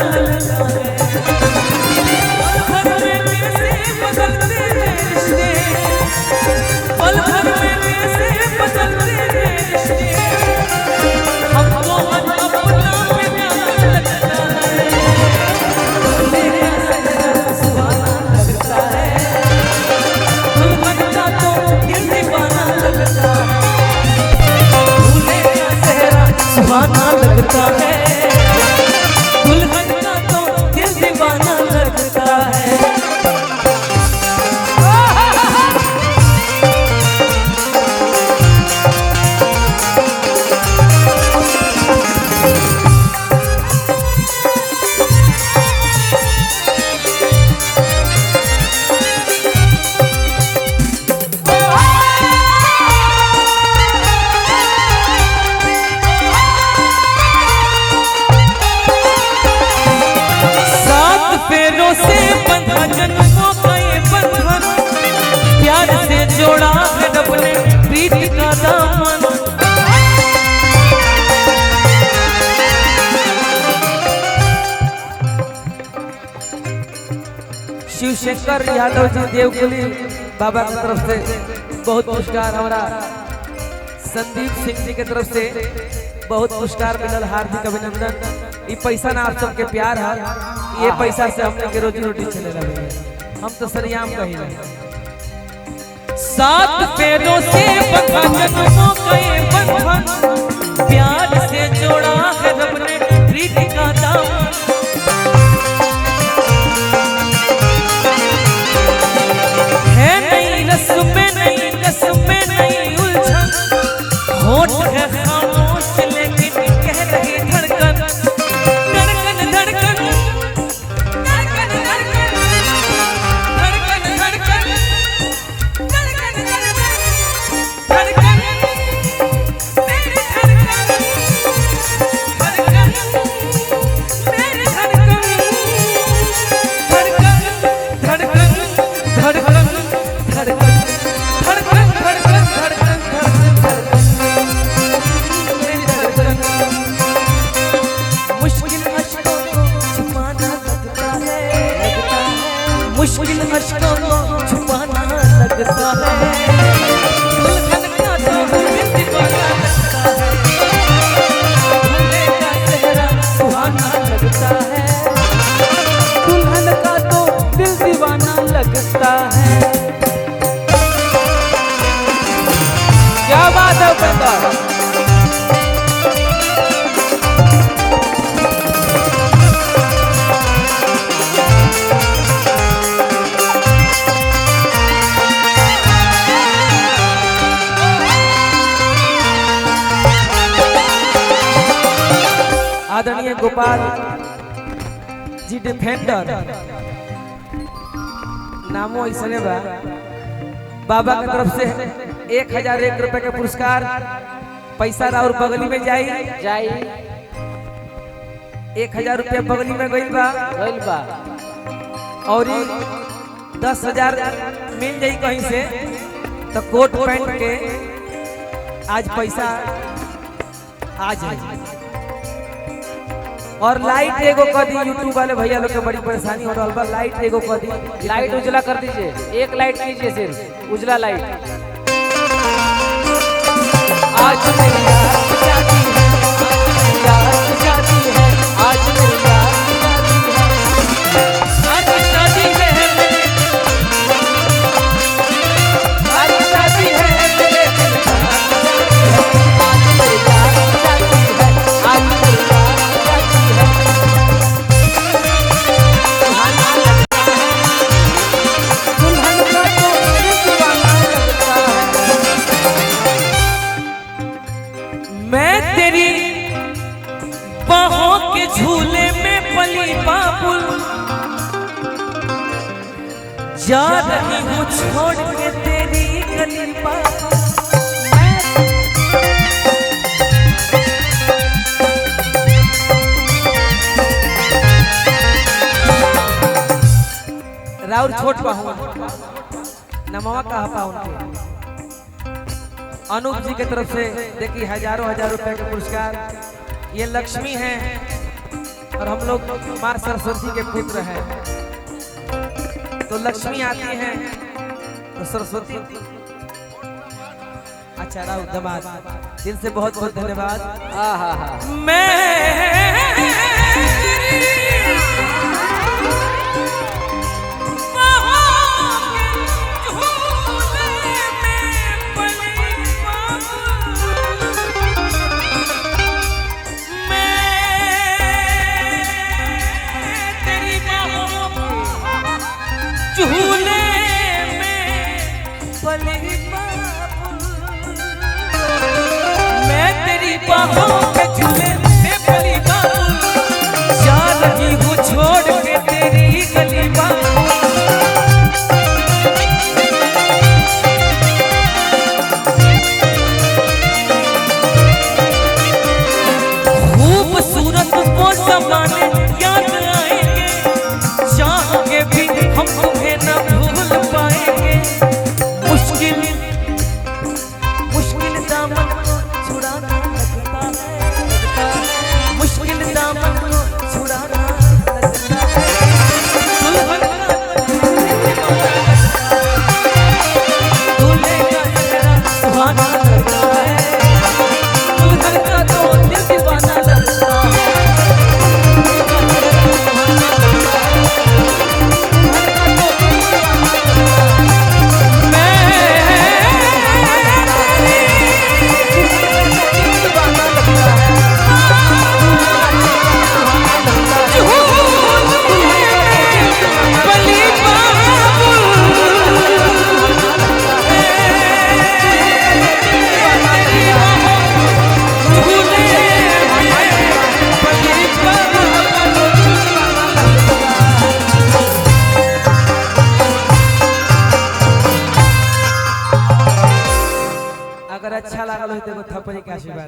लगता है। पल भर में कैसे बदलते हैं रिश्ते, पल भर में कैसे बदलते हैं रिश्ते। हमको अपना पे प्यार लगता है, मेरा सहरा सुहाना लगता है। दुल्हन का तो दिल दीवाना लगता है, दूल्हे का सहरा सुहाना लगता है। दुल्हन का तो दिल दीवाना लगता है। फेरों से बंधा जन्मों का ये बंधन, प्यार से जोड़ा है रब ने प्रीत का दामन। शिव शंकर यादव जी देवकुली बाबा की तरफ से बहुत पुरस्कार, हमारा संदीप सिंह जी की तरफ से बहुत पुरस्कार मिलल, हार्दिक अभिनंदन। ये पैसा ना आप सबके प्यार है, ये पैसा से हम लोग के रोजी रोटी चले रहे, हम तो सरियाम कही रहे। सात पैरों से बंधा जन्मों का ये बंधन, प्यार से जोड़ा है रब ने प्रीत का दामन। है नई रस्में नई रस्में नई उलझन, होठ है खामोश लेकिन कह रही धड़कन। मुश्किल अश्कों को छुपाना लगता है, दुल्हन का तो दिल दीवाना लगता है। दूल्हे का चेहरा सुहाना लगता है, दुल्हन का तो दिल दीवाना लगता है। क्या बात है उपेंद्र? आदरणीय गोपाल जी डिफेंडर नामो ऐसने बा, बाबा की तरफ से 1001 रुपए का पुरस्कार। पैसा और बगली में जाई 1000 रुपया बगली में गइल बा और 10,000 मिल जाई कहीं से, तो कोट पैंट के आज पैसा आ जाए। और लाइट एगो कर दी, यूट्यूब वाले भैया लोग के बड़ी परेशानी हो रहा है, लाइट एगो कर दी, लाइट उजला कर दीजिए, एक लाइट कीजिए सिर्फ उजला लाइट। आज मेरी याद जाती है, याद जाती है, आज मेरी याद जाती है, आज शादी है मेरे, आज शादी है मेरे, आज मेरी याद जाती है, आज मेरी बाहों के झूले में पली बाबुल, जा रही हूँ छोड़ के तेरी गली बाबुल। राउर छोट पाहु नमवा कहा पाहु अनूप जी की तरफ से देखिए हजारों रुपए का पुरस्कार। ये लक्ष्मी हैं और हम लोग माँ सरस्वती के पुत्र हैं, तो लक्ष्मी आती हैं तो सरस्वती। अच्छा राहुल दमाद, दिल से बहुत बहुत धन्यवाद। झूले में पली मैं तेरी बाहों के झूले में पली जा रही हूँ छोड़ के तेरी गली खूबसूरत वो ज़माने याद आएंगे, चाह के भी हम तुम्हें न भूल पाएंगे। मुश्किल मुश्किल दामन को छुड़ाना लगता है, मुश्किल दामन को छुड़ाना लगता है। दूल्हे का चेहरा सुहाना लगता है, दुल्हन का तो दिल दीवाना लगता है। अगर अच्छा लागल हो तो थप्पड़ी के आशीर्वाद।